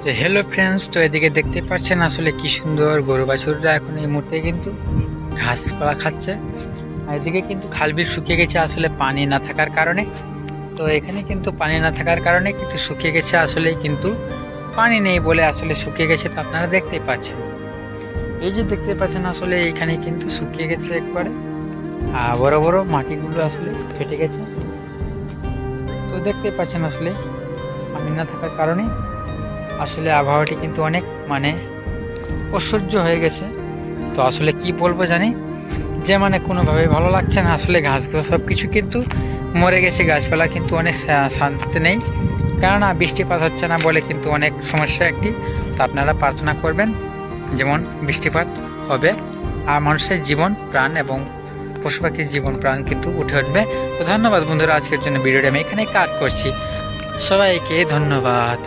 তো hello friends, তো এদিকে দেখতে পাচ্ছেন আসলে কি সুন্দর গরু বাছুররা এখন এই মুহূর্তে কিন্তু ঘাসপালা খাচ্ছে। আর এদিকে কিন্তু খালবিল শুকিয়ে গেছে আসলে পানি না থাকার কারণে। তো এখানে কিন্তু পানি না থাকার কারণে কিন্তু শুকিয়ে গেছে, আসলে কিন্তু পানি নেই বলে আসলে শুকিয়ে গেছে। তো আপনারা দেখতেই পাচ্ছেন, এই যে দেখতে পাচ্ছেন আসলে এখানে কিন্তু শুকিয়ে গেছে একবারে, আর বড় বড় মাটিগুলো আসলে ফেটে গেছে। তো দেখতেই পাচ্ছেন আসলে পানি না থাকার কারণে আসলে আবহাওয়াটি কিন্তু অনেক অসহ্য হয়ে গেছে। তো আসলে কি বলবো জানি যে কোনোভাবে ভালো লাগছে না। আসলে ঘাসগুলো সব কিছু কিন্তু মরে গেছে, গাছপালা কিন্তু অনেক শান্তিতে নেই, কেননা বৃষ্টিপাত হচ্ছে না বলে কিন্তু অনেক সমস্যা একটি। তো আপনারা প্রার্থনা করবেন যেমন বৃষ্টিপাত হবে আর মানুষের জীবন প্রাণ এবং পশু পাখির জীবন প্রাণ কিন্তু উঠে উঠবে। তো ধন্যবাদ বন্ধুরা, আজকের জন্য ভিডিওটা আমি এখানে কাট করছি। সবাইকে ধন্যবাদ।